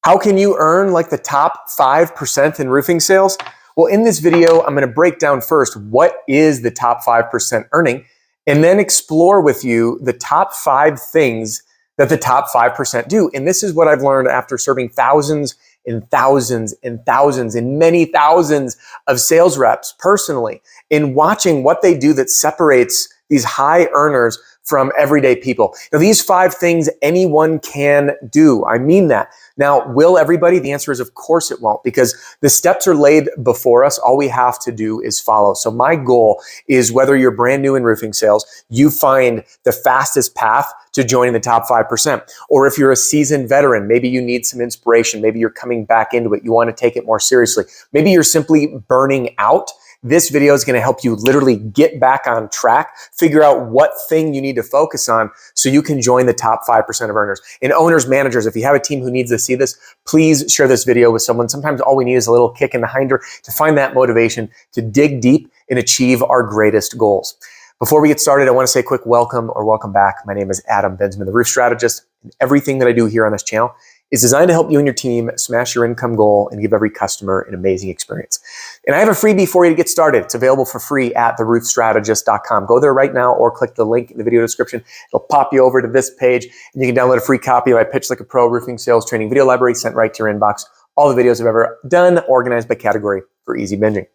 How can you earn like the top 5% in roofing sales? Well, in this video, I'm going to break down first what is the top 5% earning, and then explore with you the top 5 things that the top 5% do. And this is what I've learned after serving thousands and thousands and thousands and many thousands of sales reps personally, in watching what they do that separates these high earners from everyday people. Now, these 5 things anyone can do. I mean that. Now, will everybody? The answer is of course it won't, because the steps are laid before us. All we have to do is follow. So my goal is, whether you're brand new in roofing sales, you find the fastest path to joining the top 5%. Or if you're a seasoned veteran, maybe you need some inspiration. Maybe you're coming back into it. You want to take it more seriously. Maybe you're simply burning out. This video is going to help you literally get back on track, figure out what thing you need to focus on so you can join the top 5% of earners. And owners, managers, if you have a team who needs to see this, please share this video with someone. Sometimes all we need is a little kick in the hinder to find that motivation to dig deep and achieve our greatest goals. Before we get started, I want to say a quick welcome or welcome back. My name is Adam Bensman, the Roof Strategist, and everything that I do here on this channel is designed to help you and your team smash your income goal and give every customer an amazing experience. And I have a freebie for you to get started. It's available for free at theroofstrategist.com. Go there right now or click the link in the video description. It'll pop you over to this page, and you can download a free copy of my Pitch Like a Pro Roofing Sales Training video library sent right to your inbox. All the videos I've ever done, organized by category for easy binging.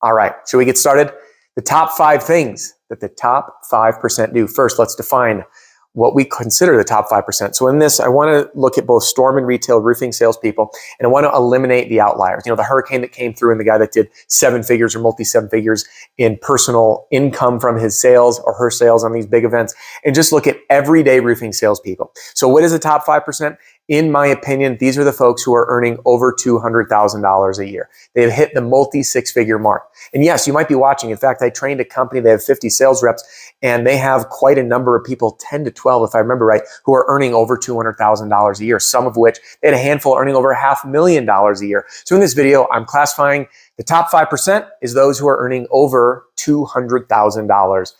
All right, should we get started? The top 5 things that the top 5% do. First, let's define what we consider the top 5%. So in this, I want to look at both storm and retail roofing salespeople, and I want to eliminate the outliers. You know, the hurricane that came through and the guy that did 7 figures or multi-7 figures in personal income from his sales or her sales on these big events, and just look at everyday roofing salespeople. So what is the top 5%? In my opinion, these are the folks who are earning over $200,000 a year. They've hit the multi-6-figure mark. And yes, you might be watching. In fact, I trained a company, they have 50 sales reps, and they have quite a number of people, 10 to 12, if I remember right, who are earning over $200,000 a year, some of which they had a handful earning over $500,000 a year. So in this video, I'm classifying the top 5% is those who are earning over $200,000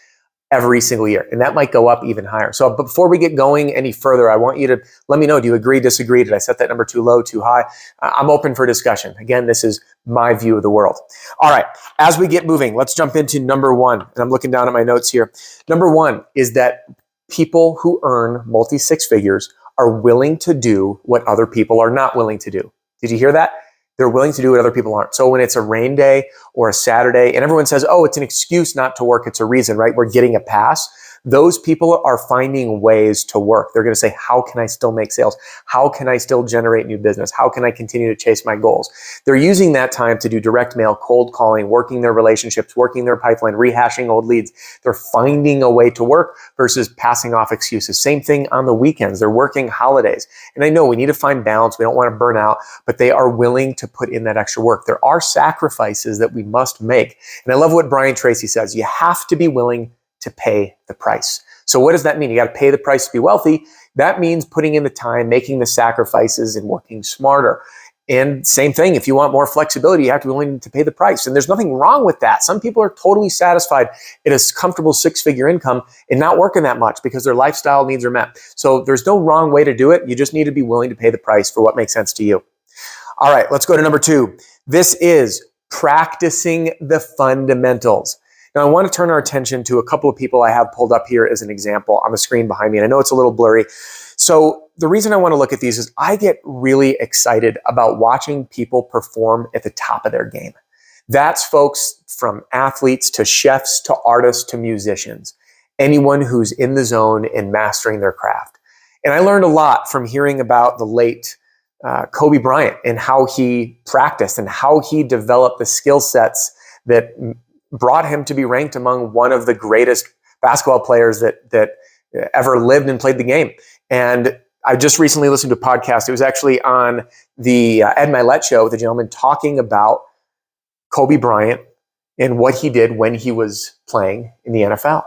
every single year. And that might go up even higher. So before we get going any further, I want you to let me know, do you agree, disagree? Did I set that number too low, too high? I'm open for discussion. Again, this is my view of the world. All right, as we get moving, let's jump into number 1. And I'm looking down at my notes here. Number 1 is that people who earn multi-6 figures are willing to do what other people are not willing to do. Did you hear that? They're willing to do what other people aren't. So when it's a rain day or a Saturday and everyone says, oh, it's an excuse not to work, it's a reason, right? We're getting a pass. Those people are finding ways to work. They're going to say, how can I still make sales? How can I still generate new business? How can I continue to chase my goals? They're using that time to do direct mail, cold calling, working their relationships, working their pipeline, rehashing old leads. They're finding a way to work versus passing off excuses. Same thing on the weekends. They're working holidays. And I know we need to find balance. We don't want to burn out, but they are willing to put in that extra work. There are sacrifices that we must make. And I love what Bryant says. You have to be willing to pay the price. So what does that mean? You got to pay the price to be wealthy. That means putting in the time, making the sacrifices, and working smarter. And same thing, if you want more flexibility, you have to be willing to pay the price. And there's nothing wrong with that. Some people are totally satisfied at a comfortable 6-figure income and not working that much because their lifestyle needs are met. So there's no wrong way to do it. You just need to be willing to pay the price for what makes sense to you. All right, let's go to number 2. This is practicing the fundamentals. Now, I want to turn our attention to a couple of people I have pulled up here as an example on the screen behind me. And I know it's a little blurry. So the reason I want to look at these is I get really excited about watching people perform at the top of their game. That's folks from athletes to chefs to artists to musicians, anyone who's in the zone and mastering their craft. And I learned a lot from hearing about the late Kobe Bryant and how he practiced and how he developed the skill sets that brought him to be ranked among one of the greatest basketball players that ever lived and played the game. And I just recently listened to a podcast. It was actually on the Ed Milet show with a gentleman talking about Kobe Bryant and what he did when he was playing in the NFL,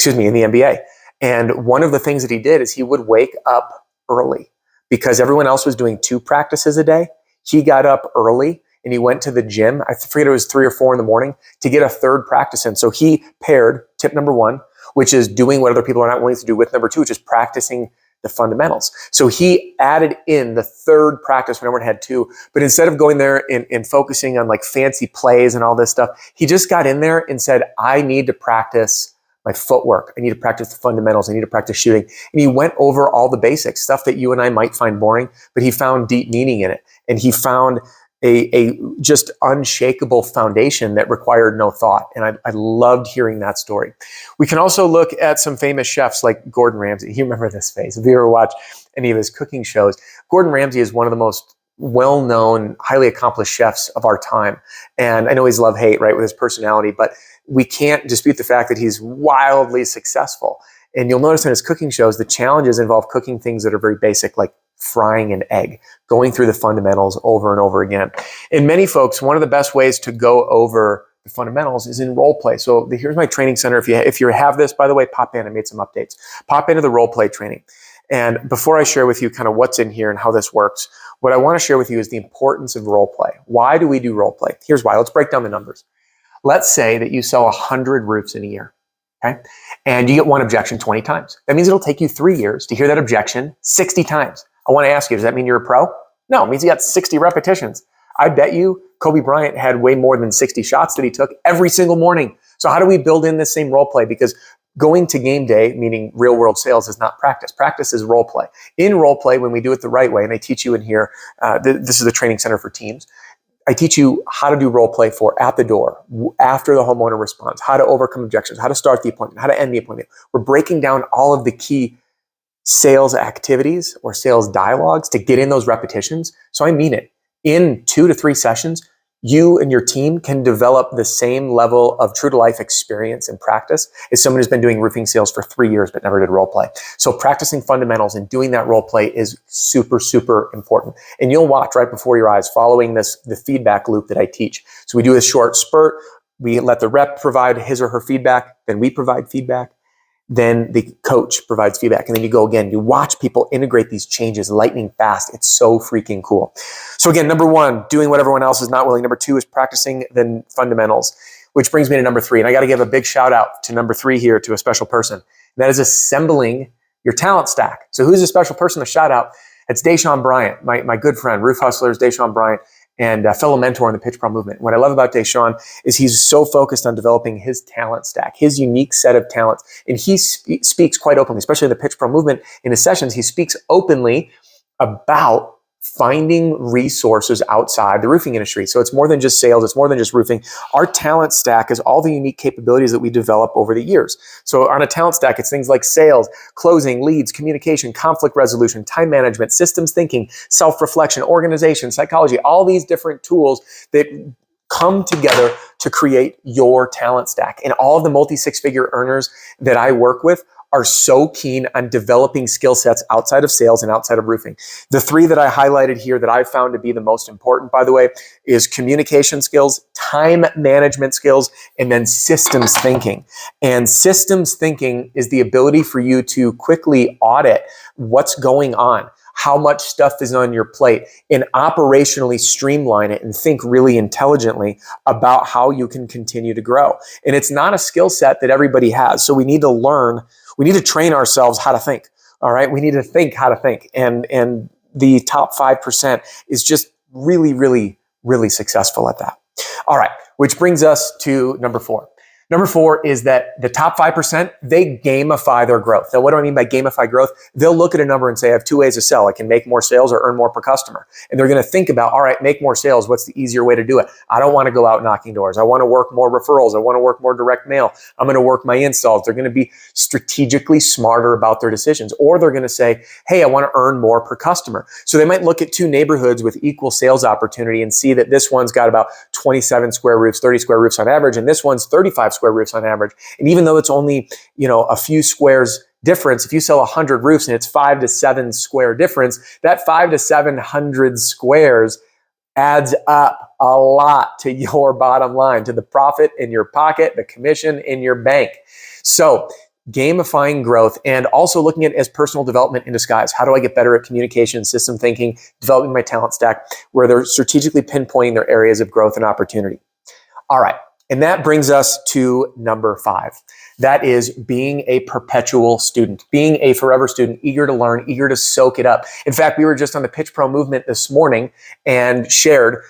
in the NBA. And one of the things that he did is he would wake up early because everyone else was doing 2 practices a day. He got up early and he went to the gym. I forget, it was 3 or 4 in the morning to get a 3rd practice in. So he paired tip number 1, which is doing what other people are not willing to do, with number 2, which is practicing the fundamentals. So he added in the third practice when everyone had two, but instead of going there and focusing on like fancy plays and all this stuff, he just got in there and said, I need to practice my footwork. I need to practice the fundamentals. I need to practice shooting. And he went over all the basics, stuff that you and I might find boring, but he found deep meaning in it. And he found a just unshakable foundation that required no thought. And I loved hearing that story. We can also look at some famous chefs like Gordon Ramsay. You remember this face. If you ever watch any of his cooking shows, Gordon Ramsay is one of the most well-known, highly accomplished chefs of our time. And I know he's love-hate, right, with his personality, but we can't dispute the fact that he's wildly successful. And you'll notice in his cooking shows, the challenges involve cooking things that are very basic, like frying an egg, going through the fundamentals over and over again. And many folks, one of the best ways to go over the fundamentals is in role play. So here's my training center. If you have this, by the way, pop in. I made some updates. Pop into the role play training. And before I share with you kind of what's in here and how this works, what I want to share with you is the importance of role play. Why do we do role play? Here's why. Let's break down the numbers. Let's say that you sell 100 roofs in a year. Okay? And you get one objection 20 times. That means it'll take you 3 years to hear that objection 60 times. I want to ask you, does that mean you're a pro? No, it means you got 60 repetitions. I bet you Kobe Bryant had way more than 60 shots that he took every single morning. So how do we build in this same role play? Because going to game day, meaning real world sales, is not practice. Practice is role play. In role play, when we do it the right way, and I teach you in here, this is the training center for teams. I teach you how to do role play for at the door, after the homeowner responds, how to overcome objections, how to start the appointment, how to end the appointment. We're breaking down all of the key sales activities or sales dialogues to get in those repetitions. So I mean it. In 2 to 3 sessions, you and your team can develop the same level of true to life experience and practice as someone who's been doing roofing sales for 3 years but never did role play. So practicing fundamentals and doing that role play is super, super important. And you'll watch right before your eyes following the feedback loop that I teach. So we do a short spurt. We let the rep provide his or her feedback. Then we provide feedback. Then the coach provides feedback, and then you go again. You watch people integrate these changes lightning fast. It's so freaking cool. So again, number 1, doing what everyone else is not willing. Number 2 is practicing the fundamentals, which brings me to number 3. And I got to give a big shout out to number 3 here to a special person. And that is assembling your talent stack. So who's a special person to shout out? It's Deshaun Bryant, my good friend, Roof Hustlers, Deshaun Bryant, and a fellow mentor in the Pitch Pro movement. What I love about Deshaun is he's so focused on developing his talent stack, his unique set of talents. And he speaks quite openly, especially in the Pitch Pro movement. In his sessions, he speaks openly about finding resources outside the roofing industry. So it's more than just sales. It's more than just roofing. Our talent stack is all the unique capabilities that we develop over the years. So on a talent stack, it's things like sales, closing, leads, communication, conflict resolution, time management, systems thinking, self-reflection, organization, psychology, all these different tools that come together to create your talent stack. And all of the multi-6-figure earners that I work with are so keen on developing skill sets outside of sales and outside of roofing. The 3 that I highlighted here that I've found to be the most important, by the way, is communication skills, time management skills, and then systems thinking. And systems thinking is the ability for you to quickly audit what's going on, how much stuff is on your plate, and operationally streamline it and think really intelligently about how you can continue to grow. And it's not a skill set that everybody has. So we need to learn, we need to train ourselves how to think. All right. We need to think how to think. And the top 5% is just really, really, really successful at that. All right. Which brings us to number 4. Number 4 is that the top 5%, they gamify their growth. Now, what do I mean by gamify growth? They'll look at a number and say, I have 2 ways to sell. I can make more sales or earn more per customer. And they're going to think about, all right, make more sales. What's the easier way to do it? I don't want to go out knocking doors. I want to work more referrals. I want to work more direct mail. I'm going to work my installs. They're going to be strategically smarter about their decisions. Or they're going to say, hey, I want to earn more per customer. So they might look at 2 neighborhoods with equal sales opportunity and see that this one's got about 27 square roofs, 30 square roofs on average, and this one's 35 square roofs on average. And even though it's only, a few squares difference, if you sell 100 roofs and it's 5 to 7 square difference, that 5 to 700 squares adds up a lot to your bottom line, to the profit in your pocket, the commission in your bank. So gamifying growth and also looking at it as personal development in disguise. How do I get better at communication, system thinking, developing my talent stack, where they're strategically pinpointing their areas of growth and opportunity. All right. And that brings us to number 5. That is being a perpetual student, being a forever student, eager to learn, eager to soak it up. In fact, we were just on the Pitch Pro movement this morning and shared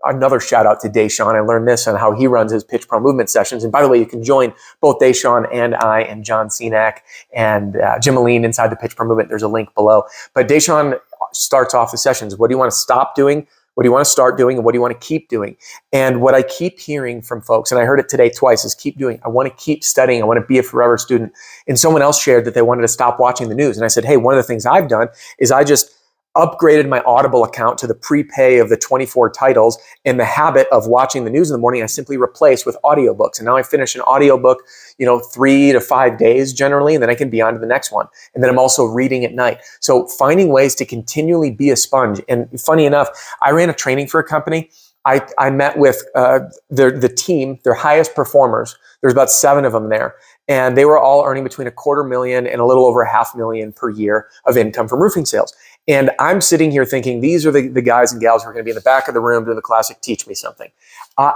another shout out to Deshaun. I learned this on how he runs his Pitch Pro movement sessions. And by the way, you can join both Deshaun and I and John Cenac and Jim Aline inside the Pitch Pro movement. There's a link below. But Deshaun starts off the sessions. What do you want to stop doing? What do you want to start doing? And what do you want to keep doing? And what I keep hearing from folks, and I heard it today twice, is keep doing. I want to keep studying. I want to be a forever student. And someone else shared that they wanted to stop watching the news. And I said, hey, one of the things I've done is I just upgraded my Audible account to the prepay of the 24 titles. In the habit of watching the news in the morning, I simply replace with audiobooks. And now I finish an audiobook, 3 to 5 days generally, and then I can be on to the next one. And then I'm also reading at night. So finding ways to continually be a sponge. And funny enough, I ran a training for a company. I met with the team, their highest performers. There's about 7 of them there. And they were all earning between $250,000 and a little over $500,000 per year of income from roofing sales. And I'm sitting here thinking, these are the guys and gals who are going to be in the back of the room doing the classic teach me something.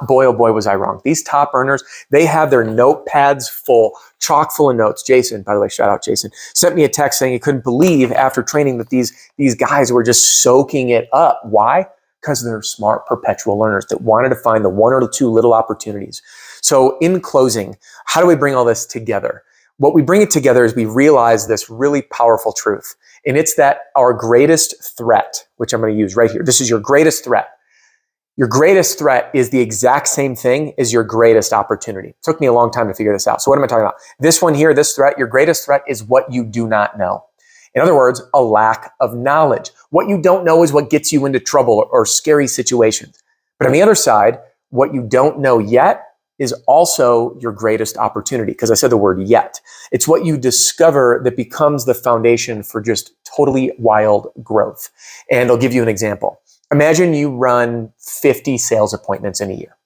Boy, oh boy, was I wrong. These top earners, they have their notepads full, chock full of notes. Jason, by the way, shout out Jason, sent me a text saying he couldn't believe after training that these guys were just soaking it up. Why? Because they're smart, perpetual learners that wanted to find the 1 or 2 little opportunities. So in closing, how do we bring all this together? What we bring it together is we realize this really powerful truth. And it's that our greatest threat, which I'm going to use right here. This is your greatest threat. Your greatest threat is the exact same thing as your greatest opportunity. It took me a long time to figure this out. So what am I talking about? This one here, this threat, your greatest threat is what you do not know. In other words, a lack of knowledge. What you don't know is what gets you into trouble or scary situations. But on the other side, what you don't know yet is also your greatest opportunity, because I said the word yet. It's what you discover that becomes the foundation for just totally wild growth. And I'll give you an example. Imagine you run 50 sales appointments in a year,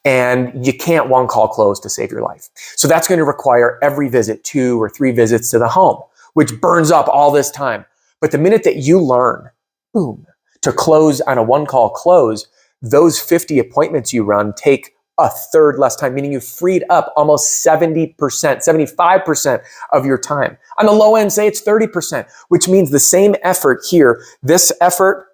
and you can't one call close to save your life. So that's going to require every visit, 2 or 3 visits to the home, which burns up all this time. But the minute that you learn, boom, to close on a one call close, those 50 appointments you run take a third less time, meaning you freed up almost 70%, 75% of your time. On the low end, say it's 30%, which means the same effort here, this effort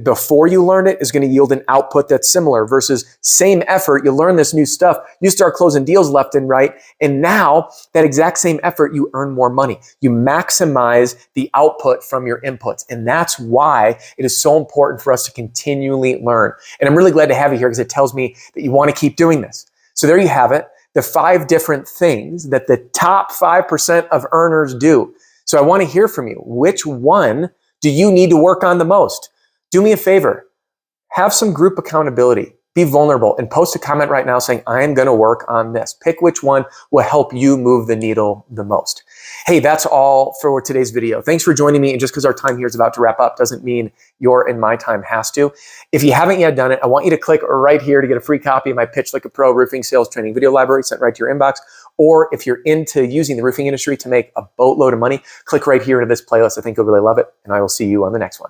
before you learn it is going to yield an output that's similar versus same effort. You learn this new stuff. You start closing deals left and right. And now that exact same effort, you earn more money. You maximize the output from your inputs. And that's why it is so important for us to continually learn. And I'm really glad to have you here because it tells me that you want to keep doing this. So there you have it. The 5 different things that the top 5% of earners do. So I want to hear from you. Which one do you need to work on the most? Do me a favor, have some group accountability, be vulnerable, and post a comment right now saying, I am going to work on this. Pick which one will help you move the needle the most. Hey, that's all for today's video. Thanks for joining me. And just because our time here is about to wrap up doesn't mean your and my time has to. If you haven't yet done it, I want you to click right here to get a free copy of my Pitch Like a Pro roofing sales training video library sent right to your inbox. Or if you're into using the roofing industry to make a boatload of money, click right here into this playlist. I think you'll really love it. And I will see you on the next one.